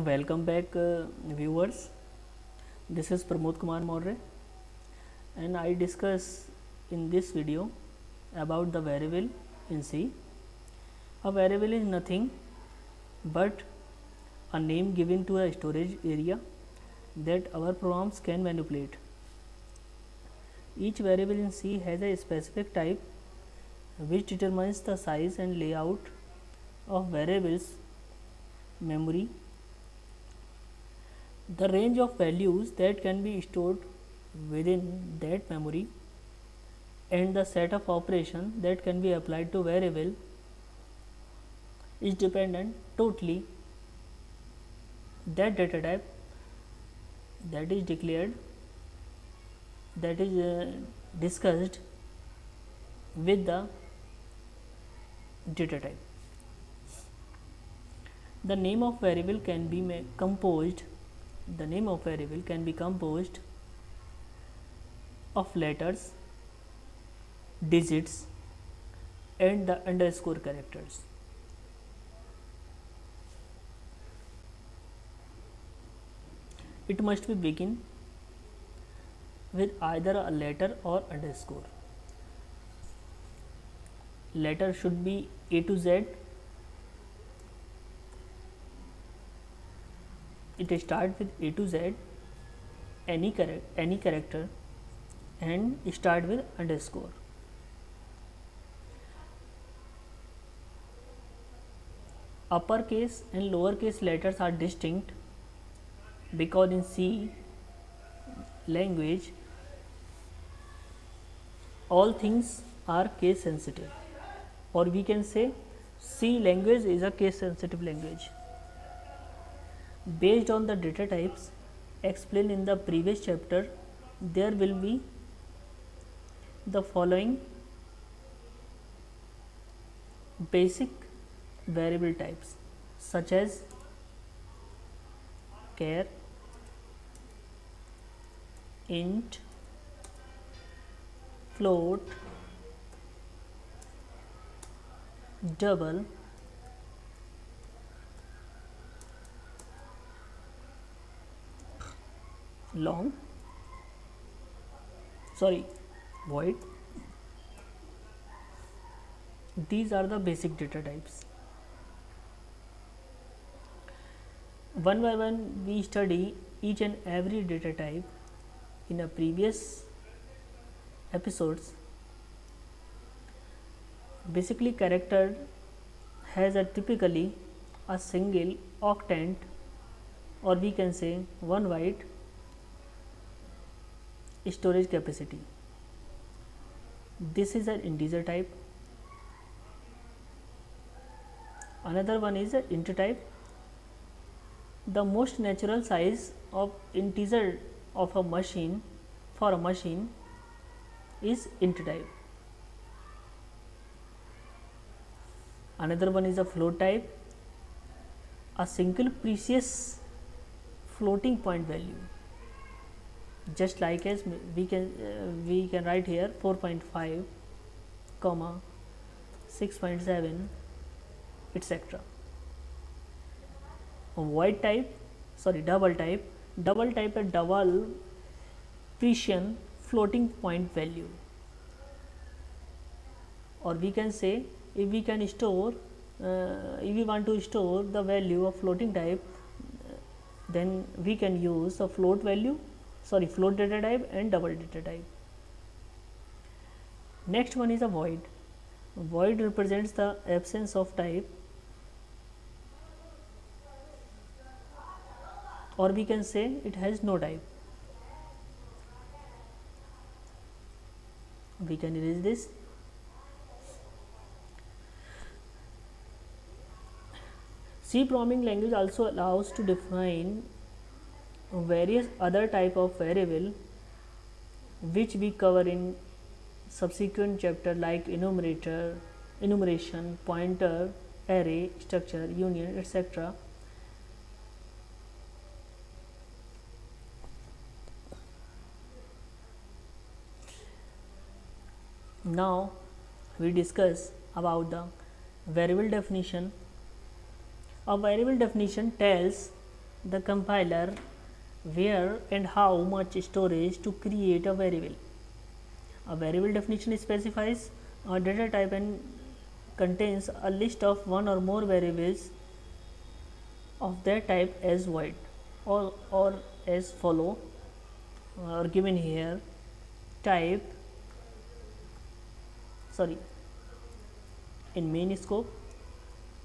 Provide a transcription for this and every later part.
Welcome back, viewers. This is Pramod Kumar Maurya, and I discuss in this video about the variable in C. A variable is nothing but a name given to a storage area that our programs can manipulate. Each variable in C has a specific type which determines the size and layout of variables memory. The range of values that can be stored within that memory and the set of operations that can be applied to variable is dependent totally that data type that is declared, that is discussed with the data type. The name of variable can be composed of letters, digits and the underscore characters. It must be begin with either a letter or underscore. Letter should be A to Z. It start with A to Z, any character, and start with underscore. Uppercase and lowercase letters are distinct because in C language all things are case sensitive, or we can say C language is a case sensitive language. Based on the data types explained in the previous chapter, there will be the following basic variable types such as char, int, float, double, long, void. These are the basic data types. One by one we study each and every data type in a previous episodes. Basically, character has typically a single octant, or we can say 1 byte storage capacity. This is an integer type. Another one is an int type. The most natural size of integer of a machine for a machine is int type. Another one is a float type, a single precious floating point value, just like as we can write here 4.5, 6.7, etc. Double type a double precision floating point value, or we can say if we want to store the value of floating type, then we can use a float data type and double data type. Next one is a void. Void represents the absence of type, or we can say it has no type. We can erase this. C programming language also allows to define various other type of variable which we cover in subsequent chapter, like enumeration, pointer, array, structure, union, etc. Now we discuss about the variable definition. A variable definition tells the compiler where and how much storage to create a variable. A variable definition specifies a data type and contains a list of one or more variables of that type as void or as follow or given here type in main scope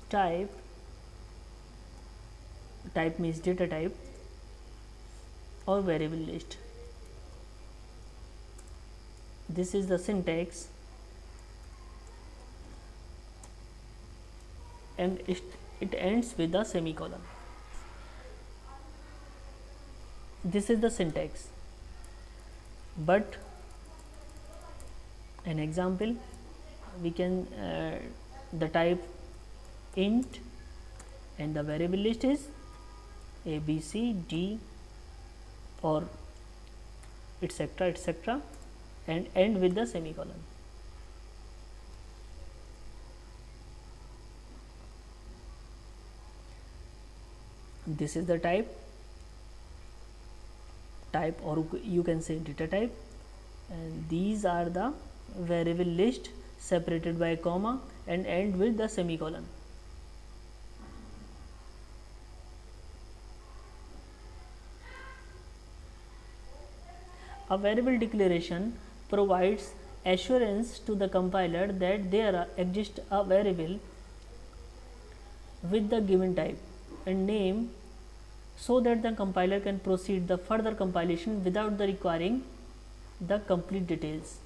type means data type or variable list. This is the syntax and it ends with a semicolon. This is the syntax, but an example we can the type int and the variable list is a b c d or etc and end with the semicolon. This is the type or you can say data type, and these are the variable list separated by a comma and end with the semicolon. A variable declaration provides assurance to the compiler that there exists a variable with the given type and name, so that the compiler can proceed the further compilation without the requiring the complete details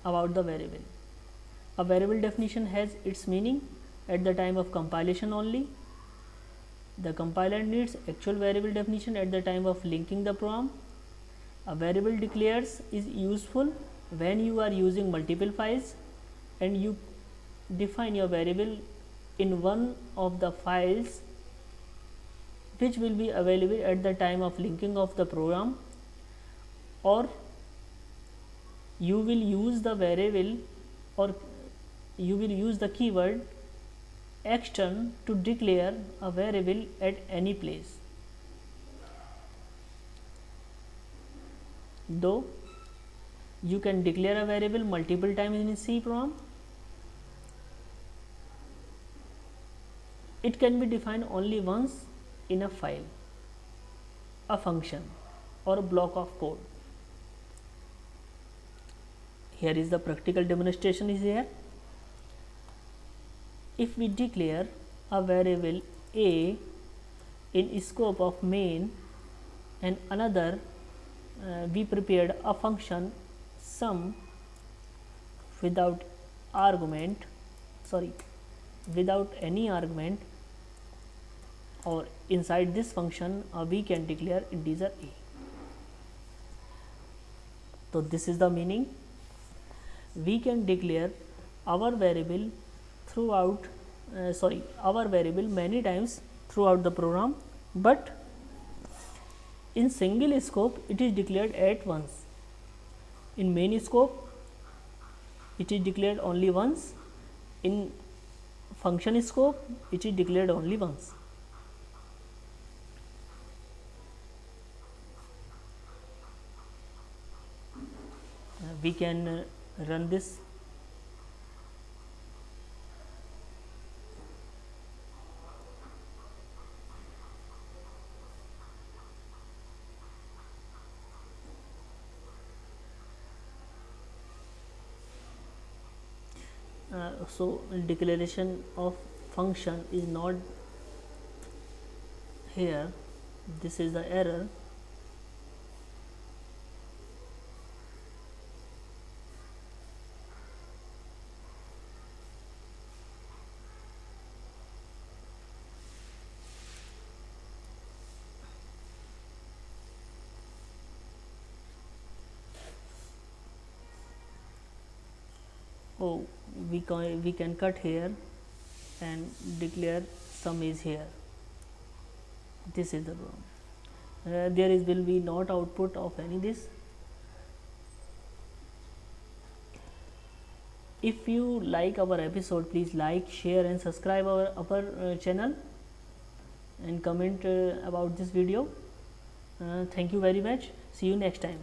about the variable. A variable definition has its meaning at the time of compilation only. The compiler needs actual variable definition at the time of linking the program. A variable declares is useful when you are using multiple files and you define your variable in one of the files which will be available at the time of linking of the program, or you will use the variable or you will use the keyword extern to declare a variable at any place. Though you can declare a variable multiple times in C program, it can be defined only once in a file, a function or a block of code. Here is the practical demonstration is here. If we declare a variable a in scope of main and another we prepared a function sum without any argument, or inside this function we can declare integer a. So this is the meaning. We can declare our variable many times throughout the program, but in single scope it is declared at once. In main scope it is declared only once. In function scope it is declared only once. We can run this. So declaration of function is not here. This is the error. Oh, we can cut here and declare sum is here. This is the problem. There will be not output of any this. If you like our episode, please like, share and subscribe our channel. and comment about this video. Thank you very much. See you next time.